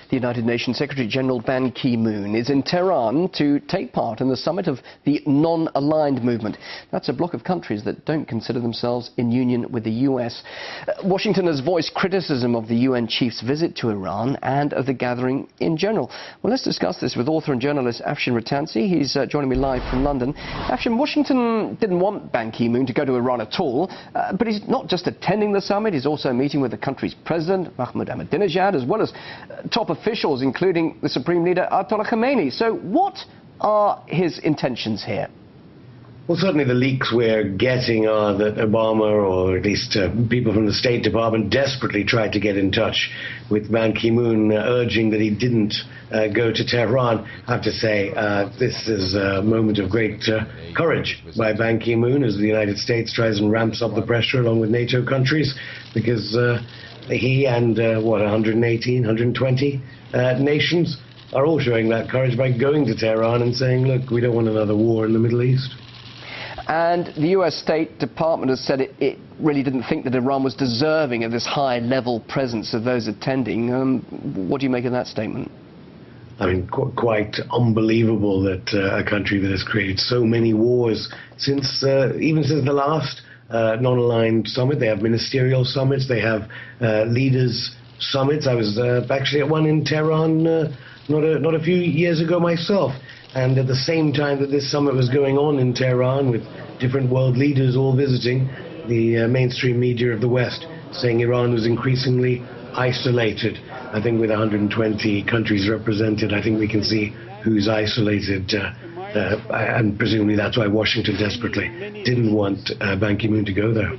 The United Nations Secretary-General Ban Ki-moon is in Tehran to take part in the summit of the Non-Aligned Movement. That's a bloc of countries that don't consider themselves in union with the US. Washington has voiced criticism of the UN chief's visit to Iran and of the gathering in general. Well, let's discuss this with author and journalist Afshin Rattansi. He's joining me live from London. Afshin, Washington didn't want Ban Ki-moon to go to Iran at all, but he's not just attending the summit, he's also meeting with the country's president, Mahmoud Ahmadinejad, as well as top officials, including the Supreme Leader, Ayatollah Khamenei. So what are his intentions here? Well, certainly the leaks we're getting are that Obama, or at least people from the State Department, desperately tried to get in touch with Ban Ki-moon, urging that he didn't go to Tehran. I have to say, this is a moment of great courage by Ban Ki-moon as the United States tries and ramps up the pressure along with NATO countries, because he and, 118, 120 nations are all showing that courage by going to Tehran and saying, look, we don't want another war in the Middle East. And the US State Department has said it really didn't think that Iran was deserving of this high-level presence of those attending. What do you make of that statement? I mean, quite unbelievable that a country that has created so many wars since, even since the last non-aligned summit. They have ministerial summits, they have leaders summits. I was actually at one in Tehran not a few years ago myself. And at the same time that this summit was going on in Tehran, with different world leaders all visiting, the mainstream media of the West saying Iran was increasingly isolated. I think with 120 countries represented, I think we can see who's isolated. And presumably that's why Washington desperately didn't want Ban Ki-moon to go there.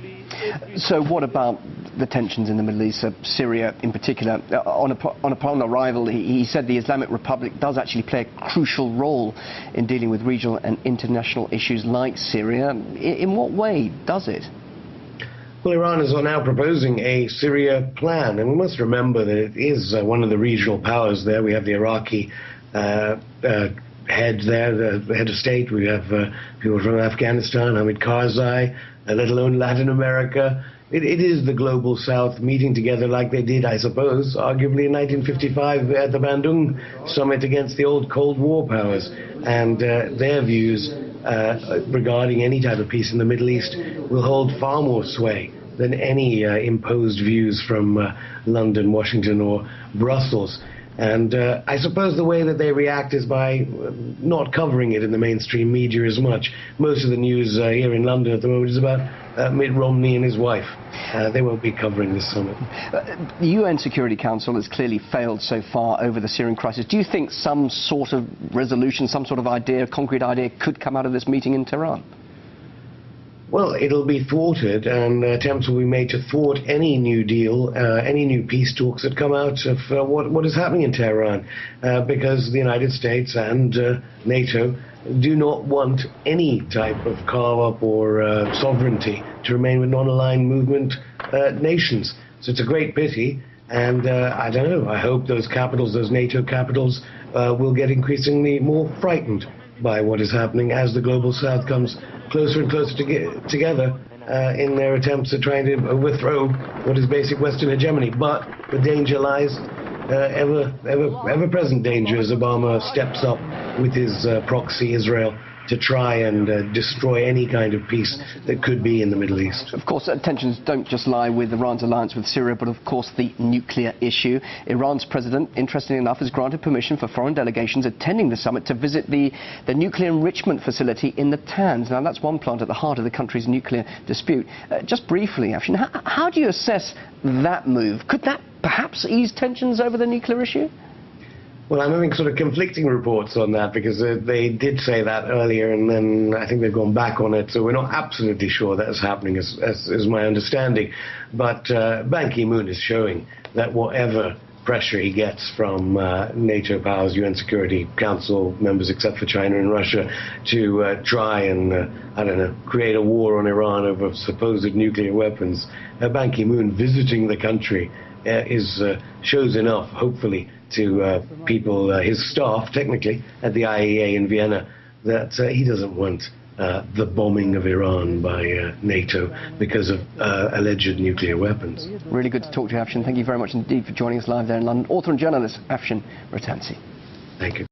So what about the tensions in the Middle East, Syria in particular? Upon arrival, he said the Islamic Republic does actually play a crucial role in dealing with regional and international issues like Syria. In what way does it? Well, Iran is now proposing a Syria plan, and we must remember that it is one of the regional powers there. We have the Iraqi head there, the head of state. We have people from Afghanistan, Hamid Karzai, let alone Latin America. It is the global South meeting together like they did, I suppose, arguably in 1955 at the Bandung summit against the old Cold War powers. And their views regarding any type of peace in the Middle East will hold far more sway than any imposed views from London, Washington, or Brussels. And I suppose the way that they react is by not covering it in the mainstream media as much. Most of the news here in London at the moment is about Mitt Romney and his wife. They won't be covering this summit. The UN Security Council has clearly failed so far over the Syrian crisis. Do you think some sort of resolution, some sort of idea, concrete idea, could come out of this meeting in Tehran? Well, it'll be thwarted, and attempts will be made to thwart any new deal, any new peace talks that come out of what is happening in Tehran, because the United States and NATO do not want any type of carve-up or sovereignty to remain with non-aligned movement nations. So it's a great pity, and I don't know, I hope those capitals, those NATO capitals, will get increasingly more frightened by what is happening as the global South comes closer and closer together in their attempts at trying to overthrow what is basic Western hegemony. But the danger lies, ever-present danger, as Obama steps up with his proxy Israel to try and destroy any kind of peace that could be in the Middle East. Of course, tensions don't just lie with Iran's alliance with Syria, but of course the nuclear issue. Iran's president, interestingly enough, has granted permission for foreign delegations attending the summit to visit the nuclear enrichment facility in Natanz. Now, that's one plant at the heart of the country's nuclear dispute. Just briefly, Afshin, how do you assess that move? Could that perhaps ease tensions over the nuclear issue? Well, I'm having sort of conflicting reports on that, because they did say that earlier, and then I think they've gone back on it. So we're not absolutely sure that's happening, as my understanding. But Ban Ki-moon is showing that whatever pressure he gets from NATO powers, UN Security Council members, except for China and Russia, to try and, I don't know, create a war on Iran over supposed nuclear weapons, Ban Ki-moon visiting the country shows enough, hopefully, to people, his staff, technically, at the IAEA in Vienna, that he doesn't want the bombing of Iran by NATO because of alleged nuclear weapons. Really good to talk to you, Afshin. Thank you very much indeed for joining us live there in London. Author and journalist Afshin Rattansi. Thank you.